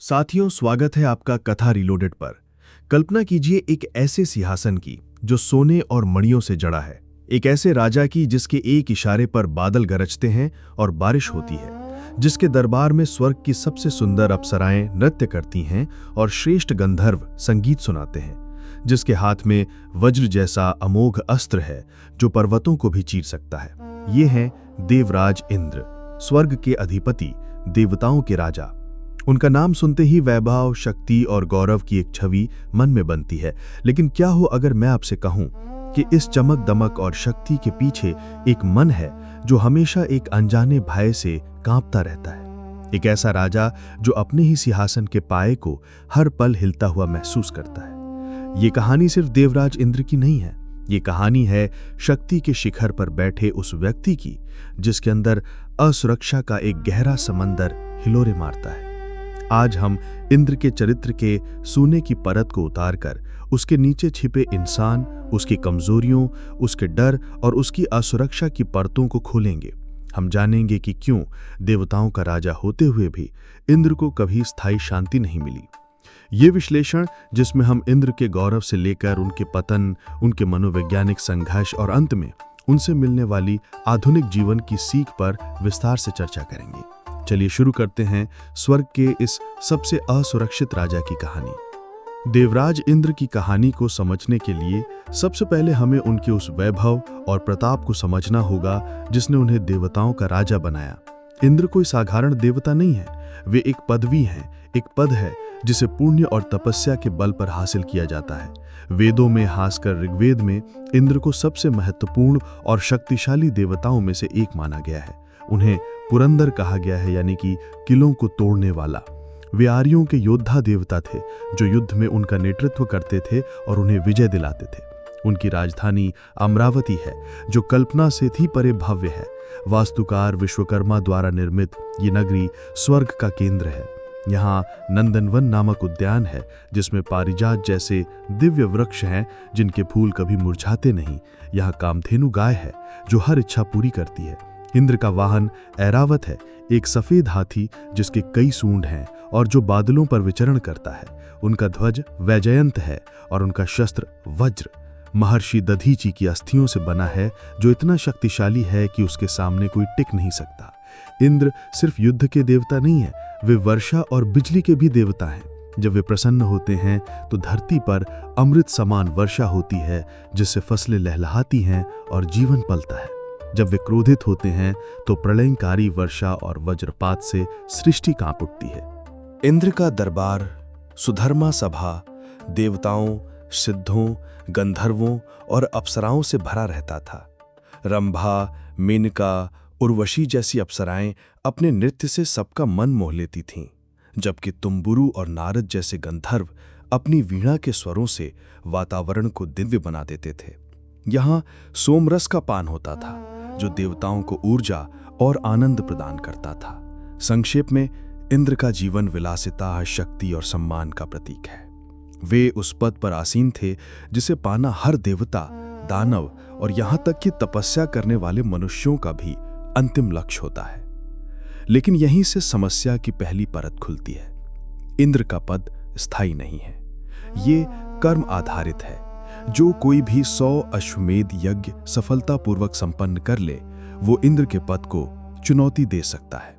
साथियों, स्वागत है आपका कथा रिलोडेड पर। कल्पना कीजिए एक ऐसे सिंहासन की जो सोने और मणियों से जड़ा है, एक ऐसे राजा की जिसके एक इशारे पर बादल गरजते हैं और बारिश होती है, जिसके दरबार में स्वर्ग की सबसे सुंदर अप्सराएं नृत्य करती हैं और श्रेष्ठ गंधर्व संगीत सुनाते हैं, जिसके हाथ में वज्र जैसा अमोघ अस्त्र है जो पर्वतों को भी चीर सकता है। ये हैं देवराज इंद्र, स्वर्ग के अधिपति, देवताओं के राजा। उनका नाम सुनते ही वैभव, शक्ति और गौरव की एक छवि मन में बनती है। लेकिन क्या हो अगर मैं आपसे कहूं कि इस चमक दमक और शक्ति के पीछे एक मन है जो हमेशा एक अनजाने भय से कांपता रहता है। एक ऐसा राजा जो अपने ही सिंहासन के पाए को हर पल हिलता हुआ महसूस करता है। ये कहानी सिर्फ देवराज इंद्र की नहीं है, ये कहानी है शक्ति के शिखर पर बैठे उस व्यक्ति की जिसके अंदर असुरक्षा का एक गहरा समंदर हिलोरे मारता है। आज हम इंद्र के चरित्र के सोने की परत को उतारकर उसके नीचे छिपे इंसान, उसकी कमजोरियों, उसके डर और उसकी असुरक्षा की परतों को खोलेंगे। हम जानेंगे कि क्यों देवताओं का राजा होते हुए भी इंद्र को कभी स्थायी शांति नहीं मिली। ये विश्लेषण, जिसमें हम इंद्र के गौरव से लेकर उनके पतन, उनके मनोवैज्ञानिक संघर्ष और अंत में उनसे मिलने वाली आधुनिक जीवन की सीख पर विस्तार से चर्चा करेंगे। चलिए शुरू करते हैं स्वर्ग के इस सबसे असुरक्षित राजा की कहानी। देवराज इंद्र की कहानी को समझने के लिए सबसे पहले हमें उनके उस वैभव और प्रताप को समझना होगा जिसने उन्हें देवताओं का राजा बनाया। इंद्र कोई साधारण देवता नहीं है, वे एक पदवी हैं, एक पद है जिसे पुण्य और तपस्या के बल पर हासिल किया जाता है। वेदों में, खासकर ऋग्वेद में, इंद्र को सबसे महत्वपूर्ण और शक्तिशाली देवताओं में से एक माना गया है। उन्हें पुरंदर कहा गया है, यानी कि किलों को तोड़ने वाला। वे आर्यों के योद्धा देवता थे जो युद्ध में उनका नेतृत्व करते थे और उन्हें विजय दिलाते थे। उनकी राजधानी अमरावती है जो कल्पना से भी परे भव्य है। वास्तुकार विश्वकर्मा द्वारा निर्मित ये नगरी स्वर्ग का केंद्र है। यहाँ नंदनवन नामक उद्यान है जिसमें पारिजात जैसे दिव्य वृक्ष हैं जिनके फूल कभी मुरझाते नहीं। यहाँ कामधेनु गाय है जो हर इच्छा पूरी करती है। इंद्र का वाहन ऐरावत है, एक सफेद हाथी जिसके कई सूंड हैं और जो बादलों पर विचरण करता है। उनका ध्वज वैजयंत है और उनका शस्त्र वज्र महर्षि दधीचि की अस्थियों से बना है, जो इतना शक्तिशाली है कि उसके सामने कोई टिक नहीं सकता। इंद्र सिर्फ युद्ध के देवता नहीं है, वे वर्षा और बिजली के भी देवता हैं। जब वे प्रसन्न होते हैं तो धरती पर अमृत समान वर्षा होती है जिससे फसलें लहलहाती हैं और जीवन पलता है। जब वे क्रोधित होते हैं तो प्रलयंकारी वर्षा और वज्रपात से सृष्टि कांप उठती है। इंद्र का दरबार सुधर्मा सभा देवताओं, सिद्धों, गंधर्वों और अप्सराओं से भरा रहता था। रंभा, मेनका, उर्वशी जैसी अप्सराएं अपने नृत्य से सबका मन मोह लेती थीं, जबकि तुम्बुरु और नारद जैसे गंधर्व अपनी वीणा के स्वरों से वातावरण को दिव्य बना देते थे। यहाँ सोमरस का पान होता था जो देवताओं को ऊर्जा और आनंद प्रदान करता था। संक्षेप में, इंद्र का जीवन विलासिता, शक्ति और सम्मान का प्रतीक है। वे उस पद पर आसीन थे जिसे पाना हर देवता, दानव और यहाँ तक कि तपस्या करने वाले मनुष्यों का भी अंतिम लक्ष्य होता है। लेकिन यहीं से समस्या की पहली परत खुलती है। इंद्र का पद स्थायी नहीं है, ये कर्म आधारित है। जो कोई भी 100 अश्वमेध यज्ञ सफलतापूर्वक संपन्न कर ले, वो इंद्र के पद को चुनौती दे सकता है।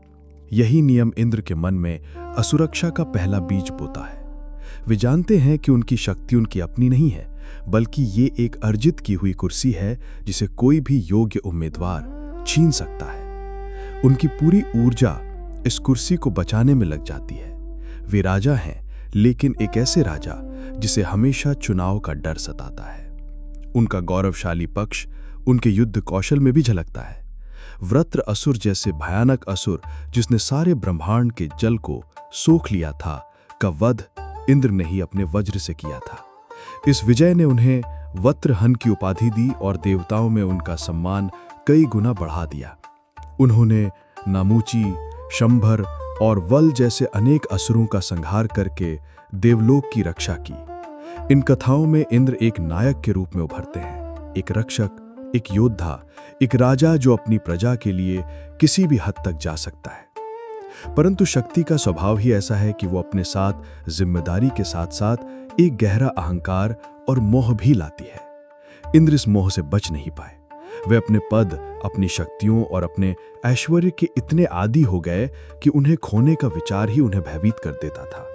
यही नियम इंद्र के मन में असुरक्षा का पहला बीज बोता है। वे जानते हैं कि उनकी शक्ति उनकी अपनी नहीं है, बल्कि ये एक अर्जित की हुई कुर्सी है जिसे कोई भी योग्य उम्मीदवार छीन सकता है। उनकी पूरी ऊर्जा इस कुर्सी को बचाने में लग जाती है। वे राजा हैं, लेकिन एक ऐसे राजा जिसे हमेशा चुनाव का डर सताता है। उनका गौरवशाली पक्ष उनके युद्ध कौशल में भी झलकता है। वृत्र असुर जैसे भयानक असुर जिसने सारे ब्रह्मांड के जल को सोख लिया था, का वध इंद्र ने ही अपने वज्र से किया था। इस विजय ने उन्हें वत्रहन की उपाधि दी और देवताओं में उनका सम्मान कई गुना बढ़ा दिया। उन्होंने नामूची, शंभर और वल जैसे अनेक असुरों का संहार करके देवलोक की रक्षा की। इन कथाओं में इंद्र एक नायक के रूप में उभरते हैं, एक रक्षक, एक योद्धा, एक राजा जो अपनी प्रजा के लिए किसी भी हद तक जा सकता है। परंतु शक्ति का स्वभाव ही ऐसा है कि वो अपने साथ जिम्मेदारी के साथ साथ एक गहरा अहंकार और मोह भी लाती है। इंद्र इस मोह से बच नहीं पाए। वे अपने पद, अपनी शक्तियों और अपने ऐश्वर्य के इतने आदी हो गए कि उन्हें खोने का विचार ही उन्हें भयभीत कर देता था।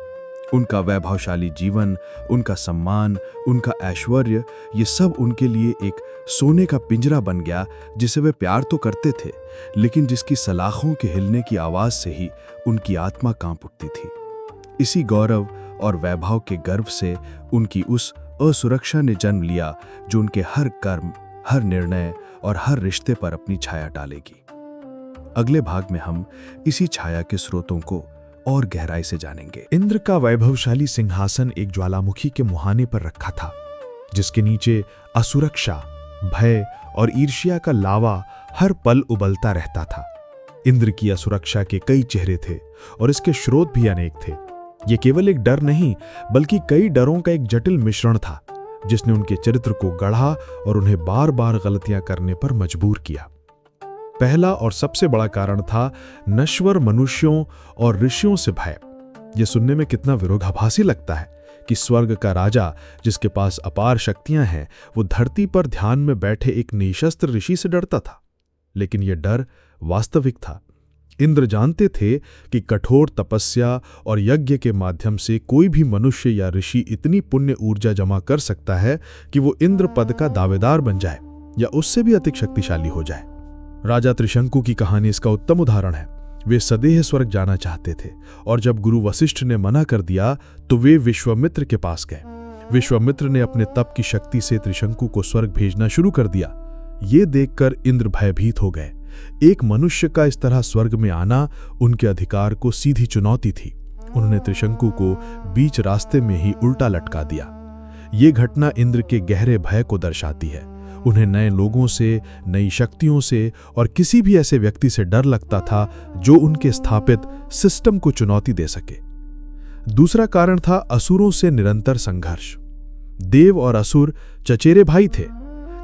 उनका वैभवशाली जीवन, उनका सम्मान, उनका ऐश्वर्य, ये सब उनके लिए एक सोने का पिंजरा बन गया जिसे वे प्यार तो करते थे, लेकिन जिसकी सलाखों के हिलने की आवाज से ही उनकी आत्मा कांप उठती थी। इसी गौरव और वैभव के गर्व से उनकी उस असुरक्षा ने जन्म लिया जो उनके हर कर्म, हर निर्णय और हर रिश्ते पर अपनी छाया डालेगी। अगले भाग में हम इसी छाया के स्रोतों को और गहराई से जानेंगे। इंद्र का वैभवशाली सिंहासन एक ज्वालामुखी के मुहाने पर रखा था, जिसके नीचे असुरक्षा, भय और ईर्ष्या का लावा हर पल उबलता रहता था। इंद्र की असुरक्षा के कई चेहरे थे और इसके स्रोत भी अनेक थे। ये केवल एक डर नहीं, बल्कि कई डरों का एक जटिल मिश्रण था, जिसने उनके चरित्र को गढ़ा और उन्हें बार बार गलतियां करने पर मजबूर किया। पहला और सबसे बड़ा कारण था नश्वर मनुष्यों और ऋषियों से भय। यह सुनने में कितना विरोधाभासी लगता है कि स्वर्ग का राजा, जिसके पास अपार शक्तियां हैं, वो धरती पर ध्यान में बैठे एक निशस्त्र ऋषि से डरता था। लेकिन यह डर वास्तविक था। इंद्र जानते थे कि कठोर तपस्या और यज्ञ के माध्यम से कोई भी मनुष्य या ऋषि इतनी पुण्य ऊर्जा जमा कर सकता है कि वो इंद्र पद का दावेदार बन जाए या उससे भी अधिक शक्तिशाली हो जाए। राजा त्रिशंकु की कहानी इसका उत्तम उदाहरण है। वे सदेह स्वर्ग जाना चाहते थे और जब गुरु वशिष्ठ ने मना कर दिया तो वे विश्वामित्र के पास गए। विश्वामित्र ने अपने तप की शक्ति से त्रिशंकु को स्वर्ग भेजना शुरू कर दिया। ये देखकर इंद्र भयभीत हो गए। एक मनुष्य का इस तरह स्वर्ग में आना उनके अधिकार को सीधी चुनौती थी। उन्होंने त्रिशंकु को बीच रास्ते में ही उल्टा लटका दिया। ये घटना इंद्र के गहरे भय को दर्शाती है। उन्हें नए लोगों से, नई शक्तियों से और किसी भी ऐसे व्यक्ति से डर लगता था जो उनके स्थापित सिस्टम को चुनौती दे सके। दूसरा कारण था असुरों से निरंतर संघर्ष। देव और असुर चचेरे भाई थे।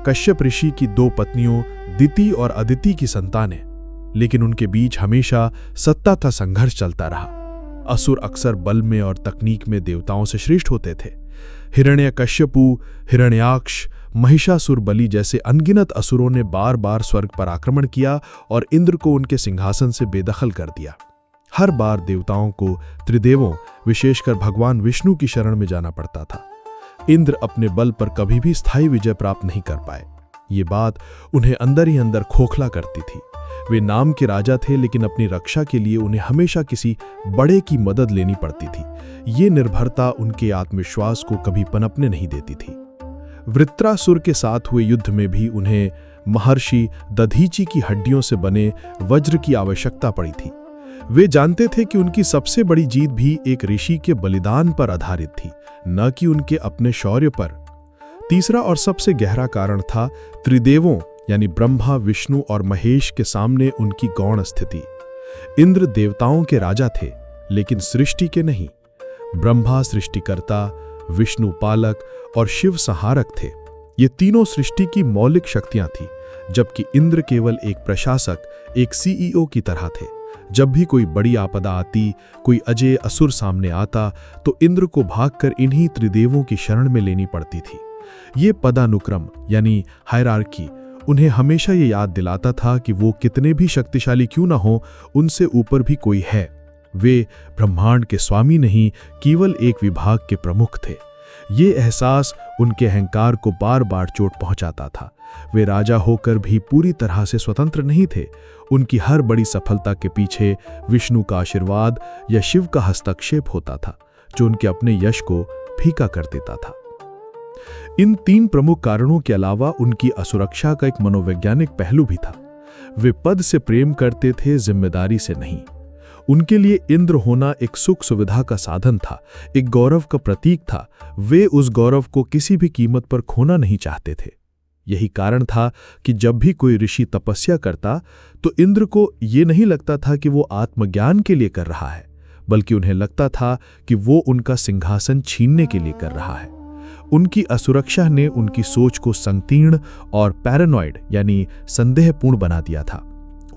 कश्यप ऋषि की 2 पत्नियों दिति और अदिति की संतानें, लेकिन उनके बीच हमेशा सत्ता का संघर्ष चलता रहा। असुर अक्सर बल में और तकनीक में देवताओं से श्रेष्ठ होते थे। हिरण्यकश्यपु, हिरण्याक्ष, महिषासुर बलि जैसे अनगिनत असुरों ने बार बार स्वर्ग पर आक्रमण किया और इंद्र को उनके सिंहासन से बेदखल कर दिया। हर बार देवताओं को त्रिदेवों, विशेषकर भगवान विष्णु की शरण में जाना पड़ता था। इंद्र अपने बल पर कभी भी स्थायी विजय प्राप्त नहीं कर पाए। ये बात उन्हें अंदर ही अंदर खोखला करती थी। वे नाम के राजा थे, लेकिन अपनी रक्षा के लिए उन्हें हमेशा किसी बड़े की मदद लेनी पड़ती थी। ये निर्भरता उनके आत्मविश्वास को कभी पनपने नहीं देती थी। वृत्रासुर के साथ हुए युद्ध में भी उन्हें महर्षि दधीचि की हड्डियों से बने वज्र की आवश्यकता पड़ी थी। वे जानते थे कि उनकी सबसे बड़ी जीत भी एक ऋषि के बलिदान पर आधारित थी, न कि उनके अपने शौर्य पर। तीसरा और सबसे गहरा कारण था त्रिदेवों यानी ब्रह्मा, विष्णु और महेश के सामने उनकी गौण स्थिति। इंद्र देवताओं के राजा थे, लेकिन सृष्टि के नहीं। ब्रह्मा सृष्टिकर्ता, विष्णु पालक और शिव संहारक थे। ये तीनों सृष्टि की मौलिक शक्तियां थी, जबकि इंद्र केवल एक प्रशासक, एक सीईओ की तरह थे। जब भी कोई बड़ी आपदा आती, कोई अजय असुर सामने आता, तो इंद्र को भागकर इन्हीं त्रिदेवों की शरण में लेनी पड़ती थी। ये पदानुक्रम यानी हायरार्की उन्हें हमेशा ये याद दिलाता था कि वो कितने भी शक्तिशाली क्यों ना हो, उनसे ऊपर भी कोई है। वे ब्रह्मांड के स्वामी नहीं, केवल एक विभाग के प्रमुख थे। ये एहसास उनके अहंकार को बार बार चोट पहुंचाता था। वे राजा होकर भी पूरी तरह से स्वतंत्र नहीं थे। उनकी हर बड़ी सफलता के पीछे विष्णु का आशीर्वाद या शिव का हस्तक्षेप होता था, जो उनके अपने यश को फीका कर देता था। इन 3 प्रमुख कारणों के अलावा उनकी असुरक्षा का एक मनोवैज्ञानिक पहलू भी था। वे पद से प्रेम करते थे, जिम्मेदारी से नहीं। उनके लिए इंद्र होना एक सुख सुविधा का साधन था, एक गौरव का प्रतीक था। वे उस गौरव को किसी भी कीमत पर खोना नहीं चाहते थे। यही कारण था कि जब भी कोई ऋषि तपस्या करता, तो इंद्र को ये नहीं लगता था कि वो आत्मज्ञान के लिए कर रहा है, बल्कि उन्हें लगता था कि वो उनका सिंहासन छीनने के लिए कर रहा है। उनकी असुरक्षा ने उनकी सोच को संकीर्ण और पैरानॉइड यानी संदेहपूर्ण बना दिया था।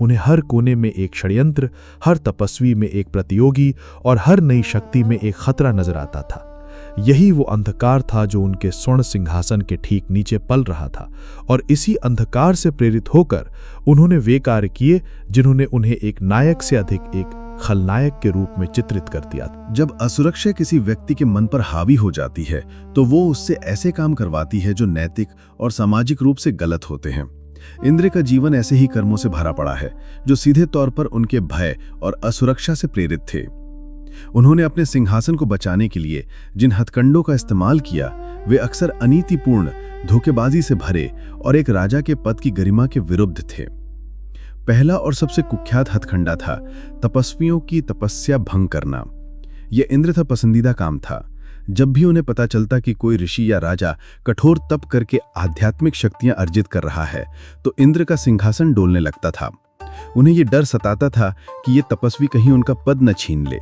उन्हें हर कोने में एक षड्यंत्र, हर तपस्वी में एक प्रतियोगी और हर नई शक्ति में एक खतरा नजर आता था। यही वो अंधकार था जो उनके स्वर्ण सिंहासन के ठीक नीचे पल रहा था, और इसी अंधकार से प्रेरित होकर उन्होंने वे कार्य किए जिन्होंने उन्हें एक नायक से अधिक एक खलनायक के रूप में चित्रित कर दिया। जब असुरक्षा किसी व्यक्ति के मन पर हावी हो जाती है तो वो उससे ऐसे काम करवाती है जो नैतिक और सामाजिक रूप से गलत होते हैं। इंद्र का जीवन ऐसे ही कर्मों से भरा पड़ा है जो सीधे तौर पर उनके भय और असुरक्षा से प्रेरित थे। उन्होंने अपने सिंहासन को बचाने के लिए जिन हथकंडों का इस्तेमाल किया वे अक्सर अनीतिपूर्ण, धोखेबाजी से भरे और एक राजा के पद की गरिमा के विरुद्ध थे। पहला और सबसे कुख्यात हथकंडा था तपस्वियों की तपस्या भंग करना। यह इंद्र का पसंदीदा काम था। जब भी उन्हें पता चलता कि कोई ऋषि या राजा कठोर तप करके आध्यात्मिक शक्तियां अर्जित कर रहा है तो इंद्र का सिंहासन डोलने लगता था। उन्हें यह डर सताता था कि ये तपस्वी कहीं उनका पद न छीन ले।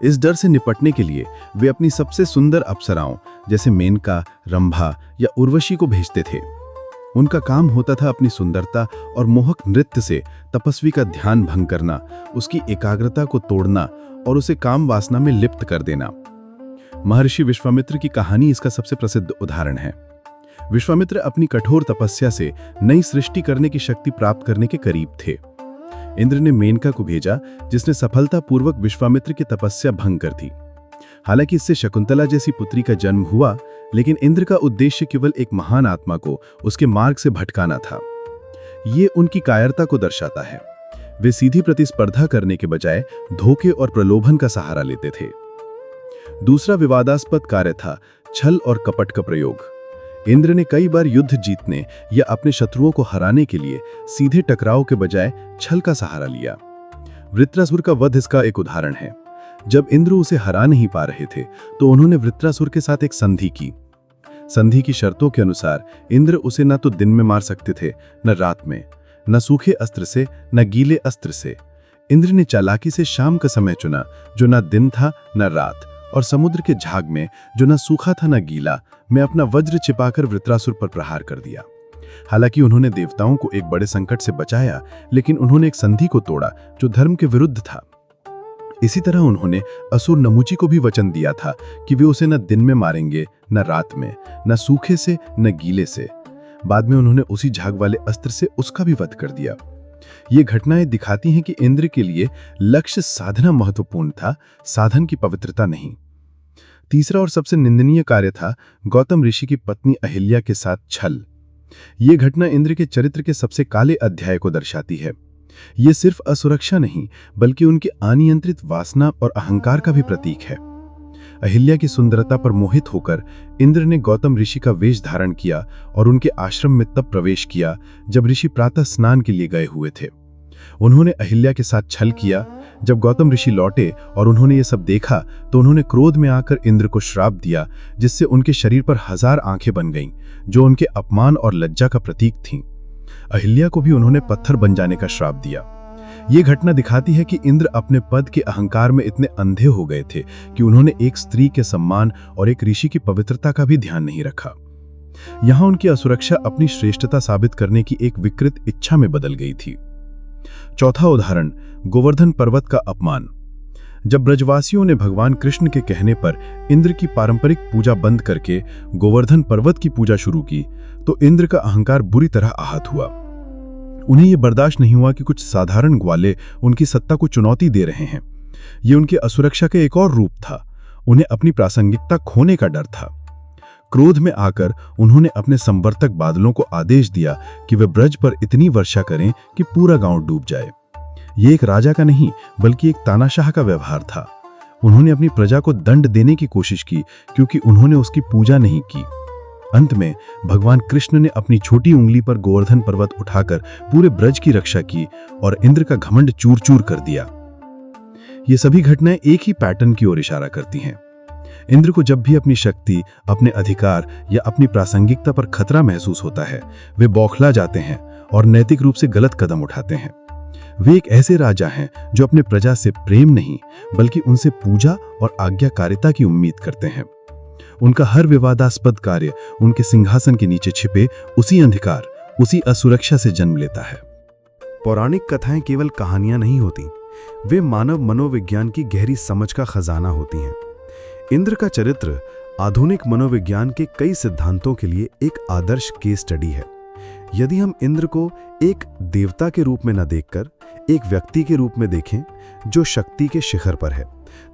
इस डर से निपटने के लिए वे अपनी सबसे सुंदर अप्सराओं जैसे मेनका, रंभा या उर्वशी को भेजते थे। उनका काम होता था अपनी सुंदरता और मोहक नृत्य से तपस्वी का ध्यान भंग करना, उसकी एकाग्रता को तोड़ना और उसे काम वासना में लिप्त कर देना। महर्षि विश्वामित्र की कहानी इसका सबसे प्रसिद्ध उदाहरण है। विश्वामित्र अपनी कठोर तपस्या से नई सृष्टि करने की शक्ति प्राप्त करने के करीब थे। इंद्र ने मेनका को भेजा जिसने सफलतापूर्वक विश्वामित्र की तपस्या भंग कर दी। हालांकि इससे शकुंतला जैसी पुत्री का जन्म हुआ, लेकिन इंद्र का उद्देश्य केवल एक महान आत्मा को उसके मार्ग से भटकाना था। ये उनकी कायरता को दर्शाता है। वे सीधी प्रतिस्पर्धा करने के बजाय धोखे और प्रलोभन का सहारा लेते थे। दूसरा विवादास्पद कार्य था छल और कपट का प्रयोग। इंद्र ने कई बार युद्ध जीतने या अपने शत्रुओं को हराने के लिए सीधे टकराव के बजाय छल का सहारा लिया। वृत्रासुर का वध इसका एक उदाहरण है। जब इंद्र उसे हरा नहीं पा रहे थे तो उन्होंने वृत्रासुर के साथ एक संधि की। संधि की शर्तों के अनुसार इंद्र उसे न तो दिन में मार सकते थे न रात में, न सूखे अस्त्र से न गीले अस्त्र से। इंद्र ने चालाकी से शाम का समय चुना जो न दिन था न रात, और समुद्र के झाग में जो न सूखा था न गीला में अपना वज्र छिपाकर वृत्रासुर पर प्रहार कर दिया। हालांकि उन्होंने देवताओं को एक बड़े संकट से बचाया, लेकिन उन्होंने एक संधि को तोड़ा जो धर्म के विरुद्ध था। इसी तरह उन्होंने असुर नमुची को भी वचन दिया था कि वे उसे न दिन में मारेंगे न रात में, न सूखे से न गीले से। बाद में उन्होंने उसी झाग वाले अस्त्र से उसका भी वध कर दिया। ये घटनाएं दिखाती हैं कि इंद्र के लिए लक्ष्य साधना महत्वपूर्ण था, साधन की पवित्रता नहीं। तीसरा और सबसे निंदनीय कार्य था गौतम ऋषि की पत्नी अहिल्या के साथ छल। ये घटना इंद्र के चरित्र के सबसे काले अध्याय को दर्शाती है। ये सिर्फ असुरक्षा नहीं बल्कि उनकी अनियंत्रित वासना और अहंकार का भी प्रतीक है। अहिल्या की सुंदरता पर मोहित होकर इंद्र ने गौतम ऋषि का वेश धारण किया और उनके आश्रम में तब प्रवेश किया जब ऋषि प्रातः स्नान के लिए गए हुए थे। उन्होंने अहिल्या के साथ छल किया। जब गौतम ऋषि लौटे और उन्होंने ये सब देखा तो उन्होंने क्रोध में आकर इंद्र को श्राप दिया, जिससे उनके शरीर पर 1000 आंखें बन गईं, जो उनके अपमान और लज्जा का प्रतीक थीं। अहिल्या को भी उन्होंने पत्थर बन जाने का श्राप दिया। ये घटना दिखाती है कि इंद्र अपने पद के अहंकार में इतने अंधे हो गए थे कि उन्होंने एक स्त्री के सम्मान और एक ऋषि की पवित्रता का भी ध्यान नहीं रखा। यहां उनकी असुरक्षा अपनी श्रेष्ठता साबित करने की एक विकृत इच्छा में बदल गई थी। चौथा उदाहरण गोवर्धन पर्वत का अपमान। जब ब्रजवासियों ने भगवान कृष्ण के कहने पर इंद्र की पारंपरिक पूजा बंद करके गोवर्धन पर्वत की पूजा शुरू की तो इंद्र का अहंकार बुरी तरह आहत हुआ। उन्हें यह बर्दाश्त नहीं हुआ कि कुछ साधारण ग्वाले उनकी सत्ता को चुनौती दे रहे हैं। यह उनकी असुरक्षा का एक और रूप था। उन्हें अपनी प्रासंगिकता खोने का डर था। क्रोध में आकर उन्होंने अपने संवर्तक बादलों को आदेश दिया कि वे ब्रज पर इतनी वर्षा करें कि पूरा गांव डूब जाए। ये एक राजा का नहीं बल्कि एक तानाशाह का व्यवहार था। उन्होंने अपनी प्रजा को दंड देने की कोशिश की क्योंकि उन्होंने उसकी पूजा नहीं की। अंत में भगवान कृष्ण ने अपनी छोटी उंगली पर गोवर्धन पर्वत उठाकर पूरे ब्रज की रक्षा की और इंद्र का घमंड चूर चूर कर दिया। ये सभी घटनाएं एक ही पैटर्न की ओर इशारा करती हैं। इंद्र को जब भी अपनी शक्ति, अपने अधिकार या अपनी प्रासंगिकता पर खतरा महसूस होता है, वे बौखला जाते हैं और नैतिक रूप से गलत कदम उठाते हैं। वे एक ऐसे राजा हैं जो अपने प्रजा से प्रेम नहीं बल्कि उनसे पूजा और आज्ञाकारिता की उम्मीद करते हैं। उनका हर विवादास्पद कार्य उनके सिंहासन के नीचे छिपे उसी अंधकार, उसी असुरक्षा से जन्म लेता है। पौराणिक कथाएं केवल कहानियां नहीं होती, वे मानव मनोविज्ञान की गहरी समझ का खजाना होती हैं। इंद्र का चरित्र आधुनिक मनोविज्ञान के कई सिद्धांतों के लिए एक आदर्श केस स्टडी है। यदि हम इंद्र को एक देवता के रूप में न देखकर एक व्यक्ति के रूप में देखें जो शक्ति के शिखर पर है,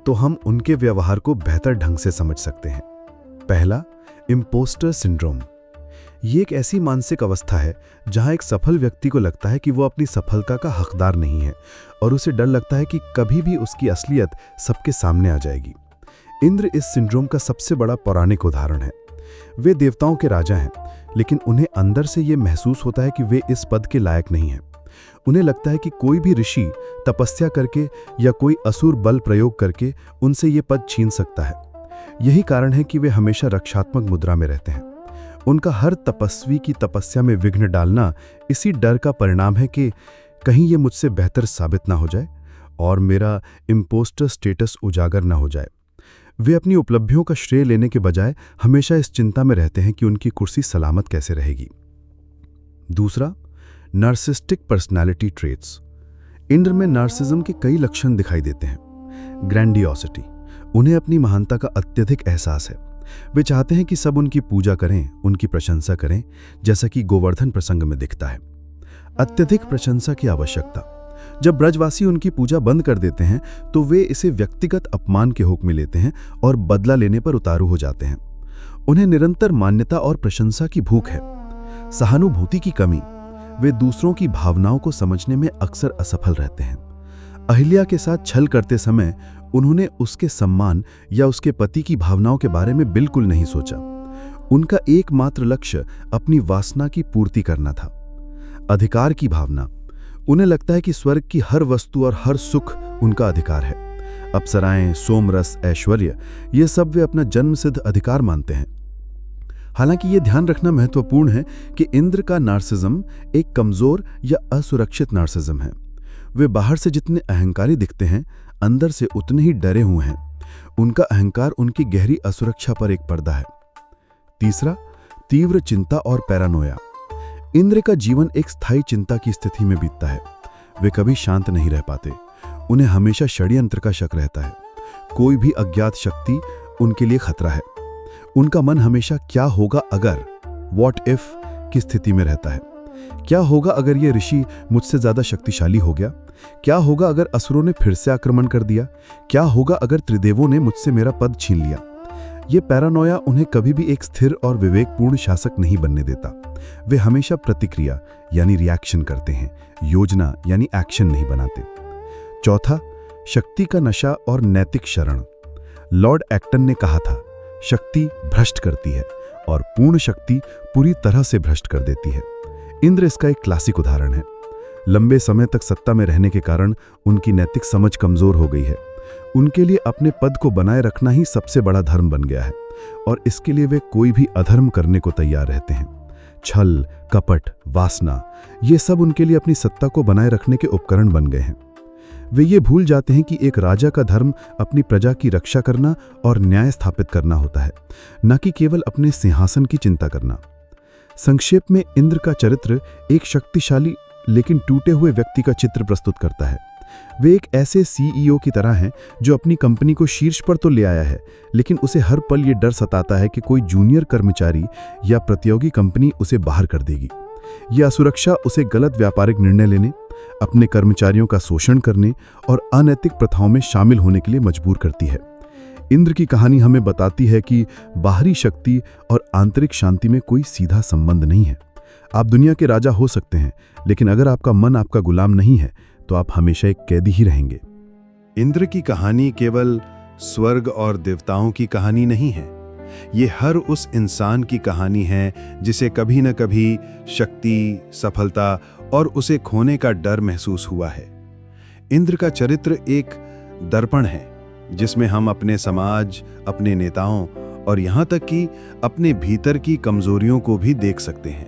तो हम उनके व्यवहार को बेहतर ढंग से समझ सकते हैं। पहला, इम्पोस्टर सिंड्रोम। ये एक ऐसी मानसिक अवस्था है जहां एक सफल व्यक्ति को लगता है कि वो अपनी सफलता का हकदार नहीं है और उसे डर लगता है कि कभी भी उसकी असलियत सबके सामने आ जाएगी। इंद्र इस सिंड्रोम का सबसे बड़ा पौराणिक उदाहरण है। वे देवताओं के राजा हैं, लेकिन उन्हें अंदर से ये महसूस होता है कि वे इस पद के लायक नहीं हैं। उन्हें लगता है कि कोई भी ऋषि तपस्या करके या कोई असुर बल प्रयोग करके उनसे ये पद छीन सकता है। यही कारण है कि वे हमेशा रक्षात्मक मुद्रा में रहते हैं। उनका हर तपस्वी की तपस्या में विघ्न डालना इसी डर का परिणाम है कि कहीं ये मुझसे बेहतर साबित ना हो जाए और मेरा इम्पोस्टर स्टेटस उजागर ना हो जाए। वे अपनी उपलब्धियों का श्रेय लेने के बजाय हमेशा इस चिंता में रहते हैं कि उनकी कुर्सी सलामत कैसे रहेगी। दूसरा, नार्सिस्टिक पर्सनैलिटी ट्रेट्स। इंद्र में नार्सिज्म के कई लक्षण दिखाई देते हैं। ग्रैंडियोसिटी, उन्हें अपनी महानता का अत्यधिक एहसास है। वे चाहते हैं कि सब उनकी पूजा करें, उनकी प्रशंसा करें, जैसा कि गोवर्धन प्रसंग में दिखता है। अत्यधिक प्रशंसा की आवश्यकता। जब ब्रजवासी उनकी पूजा बंद कर देते हैं तो वे इसे व्यक्तिगत अपमान के हुक्म में लेते हैं और बदला लेने पर उतारू हो जाते हैं। उन्हें निरंतर मान्यता और प्रशंसा की भूख है। सहानुभूति की कमी, वे दूसरों की भावनाओं को समझने में अक्सर असफल रहते हैं। अहिल्या के साथ छल करते समय उन्होंने उसके सम्मान या उसके पति की भावनाओं के बारे में बिल्कुल नहीं सोचा। उनका एकमात्र लक्ष्य अपनी वासना की पूर्ति करना था। अधिकार की भावना, उन्हें लगता है कि स्वर्ग की हर वस्तु और हर सुख उनका अधिकार है। अप्सराएं, सोमरस, ऐश्वर्य, ये सब वे अपना जन्मसिद्ध अधिकार मानते हैं। हालांकि ये ध्यान रखना महत्वपूर्ण है कि इंद्र का नार्सिज्म एक कमजोर या असुरक्षित नार्सिज्म है। वे बाहर से जितने अहंकारी दिखते हैं, अंदर से उतने ही डरे हुए हैं। उनका अहंकार उनकी गहरी असुरक्षा पर एक पर्दा है। तीसरा, तीव्र चिंता और पैरानोया। इंद्र का जीवन एक स्थायी चिंता की स्थिति में बीतता है। वे कभी शांत नहीं रह पाते। उन्हें हमेशा षड्यंत्र का शक रहता है। कोई भी अज्ञात शक्ति उनके लिए खतरा है। उनका मन हमेशा क्या होगा अगर, व्हाट इफ की स्थिति में रहता है। क्या होगा अगर ये ऋषि मुझसे ज्यादा शक्तिशाली हो गया? क्या होगा अगर असुरों ने फिर से आक्रमण कर दिया? क्या होगा अगर त्रिदेवों ने मुझसे मेरा पद छीन लिया? ये पैरानोया उन्हें कभी भी एक स्थिर और विवेकपूर्ण शासक नहीं बनने देता। वे हमेशा प्रतिक्रिया यानी रिएक्शन करते हैं, योजना यानी एक्शन नहीं बनाते। चौथा, शक्ति का नशा और नैतिक शरण। लॉर्ड एक्टन ने कहा था, शक्ति भ्रष्ट करती है और पूर्ण शक्ति पूरी तरह से भ्रष्ट कर देती है। इंद्र इसका एक क्लासिक उदाहरण है। लंबे समय तक सत्ता में रहने के कारण उनकी नैतिक समझ कमजोर हो गई है। उनके लिए अपने पद को बनाए रखना ही सबसे बड़ा धर्म बन गया है और इसके लिए वे कोई भी अधर्म करने को तैयार रहते हैं। छल, कपट, वासना, ये सब उनके लिए अपनी सत्ता को बनाए रखने के उपकरण बन गए हैं। वे ये भूल जाते हैं कि एक राजा का धर्म अपनी प्रजा की रक्षा करना और न्याय स्थापित करना होता है, न कि केवल अपने सिंहासन की चिंता करना। संक्षेप में इंद्र का चरित्र एक शक्तिशाली लेकिन टूटे हुए व्यक्ति का चित्र प्रस्तुत करता है। वे एक ऐसे सीईओ की तरह हैं जो अपनी कंपनी को शीर्ष पर तो ले आया है, लेकिन उसे हर पल ये डर सताता है कि कोई जूनियर कर्मचारी या प्रतियोगी कंपनी उसे बाहर कर देगी। यह असुरक्षा उसे गलत व्यापारिक निर्णय लेने, अपने कर्मचारियों का शोषण करने और अनैतिक प्रथाओं में शामिल होने के लिए मजबूर करती है। इंद्र की कहानी हमें बताती है कि बाहरी शक्ति और आंतरिक शांति में कोई सीधा संबंध नहीं है। आप दुनिया के राजा हो सकते हैं, लेकिन अगर आपका मन आपका गुलाम नहीं है तो आप हमेशा एक कैदी ही रहेंगे। इंद्र की कहानी केवल स्वर्ग और देवताओं की कहानी नहीं है। ये हर उस इंसान की कहानी है जिसे कभी न कभी शक्ति, सफलता और उसे खोने का डर महसूस हुआ है। इंद्र का चरित्र एक दर्पण है जिसमें हम अपने समाज, अपने नेताओं और यहाँ तक कि अपने भीतर की कमजोरियों को भी देख सकते हैं।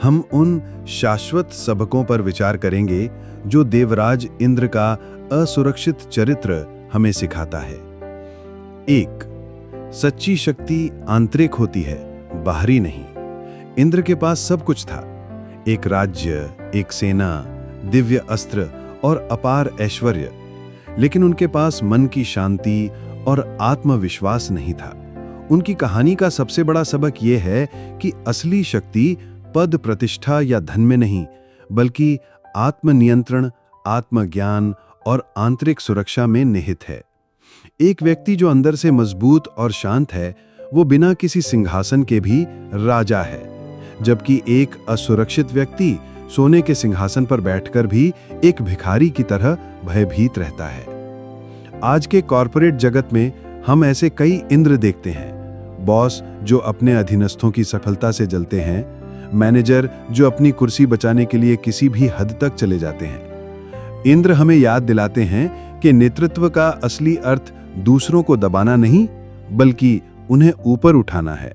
हम उन शाश्वत सबकों पर विचार करेंगे जो देवराज इंद्र का असुरक्षित चरित्र हमें सिखाता है। 1. सच्ची शक्ति आंतरिक होती है, बाहरी नहीं। इंद्र के पास सब कुछ था, एक राज्य, एक सेना, दिव्य अस्त्र और अपार ऐश्वर्य, लेकिन उनके पास मन की शांति और आत्मविश्वास नहीं था। उनकी कहानी का सबसे बड़ा सबक यह है कि असली शक्ति पद प्रतिष्ठा या धन में नहीं, बल्कि आत्मनियंत्रण, आत्मज्ञान और आंतरिक सुरक्षा में निहित है। एक व्यक्ति जो अंदर से मजबूत और शांत है, वो बिना किसी सिंहासन के भी राजा है, जबकि एक असुरक्षित व्यक्ति सोने के सिंहासन पर बैठकर भी एक भिखारी की तरह भयभीत रहता है। आज के कॉरपोरेट जगत में हम ऐसे कई इंद्र देखते हैं। बॉस जो अपने अधीनस्थों की सफलता से जलते हैं, मैनेजर जो अपनी कुर्सी बचाने के लिए किसी भी हद तक चले जाते हैं। इंद्र हमें याद दिलाते हैं कि नेतृत्व का असली अर्थ दूसरों को दबाना नहीं, बल्कि उन्हें ऊपर उठाना है।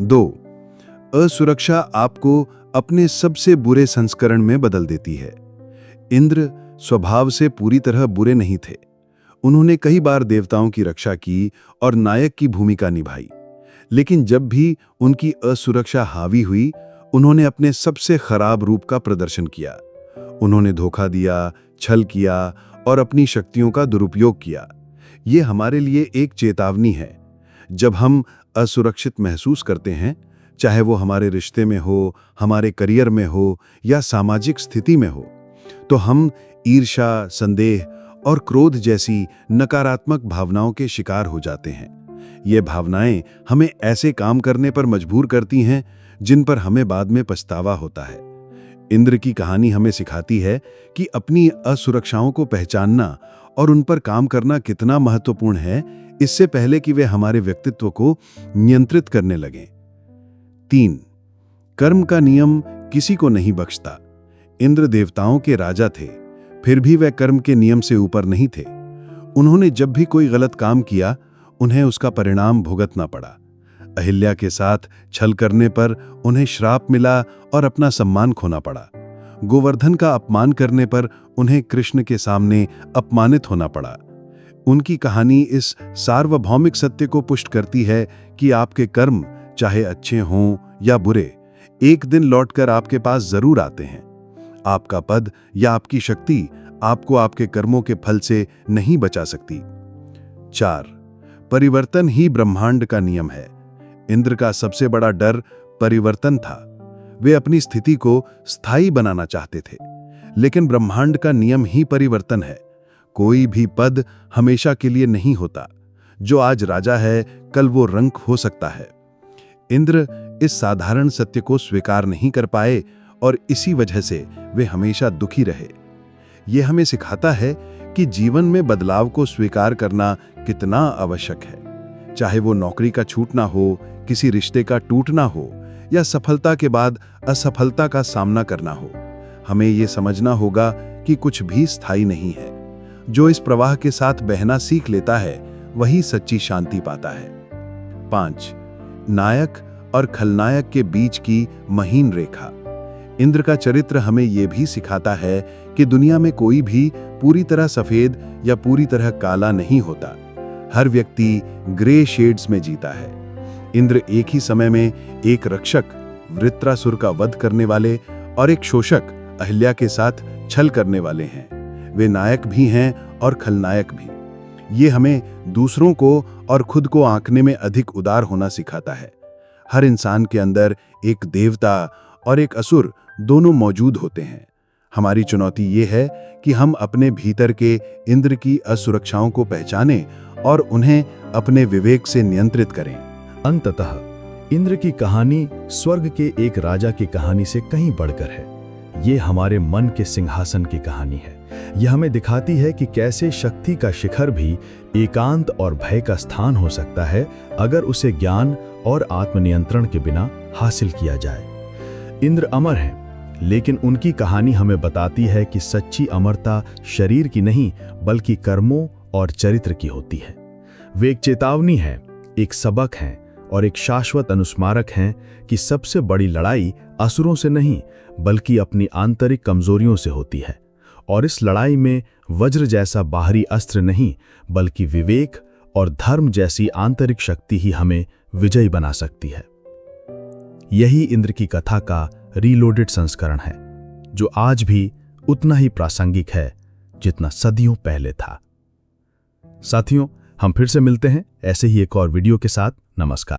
2. असुरक्षा आपको अपने सबसे बुरे संस्करण में बदल देती है। इंद्र स्वभाव से पूरी तरह बुरे नहीं थे। उन्होंने कई बार देवताओं की रक्षा की और नायक की भूमिका निभाई, लेकिन जब भी उनकी असुरक्षा हावी हुई, उन्होंने अपने सबसे खराब रूप का प्रदर्शन किया। उन्होंने धोखा दिया, छल किया और अपनी शक्तियों का दुरुपयोग किया। ये हमारे लिए एक चेतावनी है। जब हम असुरक्षित महसूस करते हैं, चाहे वो हमारे रिश्ते में हो, हमारे करियर में हो या सामाजिक स्थिति में हो, तो हम ईर्ष्या, संदेह और क्रोध जैसी नकारात्मक भावनाओं के शिकार हो जाते हैं। ये भावनाएं हमें ऐसे काम करने पर मजबूर करती हैं जिन पर हमें बाद में पछतावा होता है। इंद्र की कहानी हमें सिखाती है कि अपनी असुरक्षाओं को पहचानना और उन पर काम करना कितना महत्वपूर्ण है, इससे पहले कि वे हमारे व्यक्तित्व को नियंत्रित करने लगें। 3. कर्म का नियम किसी को नहीं बख्शता। इंद्र देवताओं के राजा थे, फिर भी वे कर्म के नियम से ऊपर नहीं थे। उन्होंने जब भी कोई गलत काम किया, उन्हें उसका परिणाम भुगतना पड़ा। अहिल्या के साथ छल करने पर उन्हें श्राप मिला और अपना सम्मान खोना पड़ा। गोवर्धन का अपमान करने पर उन्हें कृष्ण के सामने अपमानित होना पड़ा। उनकी कहानी इस सार्वभौमिक सत्य को पुष्ट करती है कि आपके कर्म, चाहे अच्छे हों या बुरे, एक दिन लौटकर आपके पास जरूर आते हैं। आपका पद या आपकी शक्ति आपको आपके कर्मों के फल से नहीं बचा सकती। 4. परिवर्तन ही ब्रह्मांड का नियम है। इंद्र का सबसे बड़ा डर परिवर्तन था। वे अपनी स्थिति को स्थायी बनाना चाहते थे, लेकिन ब्रह्मांड का नियम ही परिवर्तन है। कोई भी पद हमेशा के लिए नहीं होता। जो आज राजा है, कल वो रंक हो सकता है। इंद्र इस साधारण सत्य को स्वीकार नहीं कर पाए और इसी वजह से वे हमेशा दुखी रहे। यह हमें सिखाता है कि जीवन में बदलाव को स्वीकार करना कितना आवश्यक है। चाहे वो नौकरी का छूटना हो, किसी रिश्ते का टूटना हो या सफलता के बाद असफलता का सामना करना हो, हमें ये समझना होगा कि कुछ भी स्थायी नहीं है। जो इस प्रवाह के साथ बहना सीख लेता है, वही सच्ची शांति पाता है। 5. नायक और खलनायक के बीच की महीन रेखा। इंद्र का चरित्र हमें यह भी सिखाता है कि दुनिया में कोई भी पूरी तरह सफेद या पूरी तरह काला नहीं होता। हर व्यक्ति ग्रे शेड्स में जीता है। इंद्र एक ही समय में एक रक्षक, वृत्रासुर का वध करने वाले, और एक शोषक, अहिल्या के साथ छल करने वाले हैं। वे नायक भी हैं और खलनायक भी। ये हमें दूसरों को और खुद को आंकने में अधिक उदार होना सिखाता है। हर इंसान के अंदर एक देवता और एक असुर दोनों मौजूद होते हैं। हमारी चुनौती ये है कि हम अपने भीतर के इंद्र की असुरक्षाओं को पहचानें और उन्हें अपने विवेक से नियंत्रित करें। अंततः इंद्र की कहानी स्वर्ग के एक राजा की कहानी से कहीं बढ़कर है। ये हमारे मन के सिंहासन की कहानी है। यह हमें दिखाती है कि कैसे शक्ति का शिखर भी एकांत और भय का स्थान हो सकता है, अगर उसे ज्ञान और आत्मनियंत्रण के बिना हासिल किया जाए। इंद्र अमर हैं, लेकिन उनकी कहानी हमें बताती है कि सच्ची अमरता शरीर की नहीं, बल्कि कर्मों और चरित्र की होती है। वे एक चेतावनी है, एक सबक है और एक शाश्वत अनुस्मारक हैं कि सबसे बड़ी लड़ाई असुरों से नहीं, बल्कि अपनी आंतरिक कमजोरियों से होती है। और इस लड़ाई में वज्र जैसा बाहरी अस्त्र नहीं, बल्कि विवेक और धर्म जैसी आंतरिक शक्ति ही हमें विजयी बना सकती है। यही इंद्र की कथा का रीलोडेड संस्करण है, जो आज भी उतना ही प्रासंगिक है जितना सदियों पहले था। साथियों, हम फिर से मिलते हैं ऐसे ही एक और वीडियो के साथ। नमस्कार।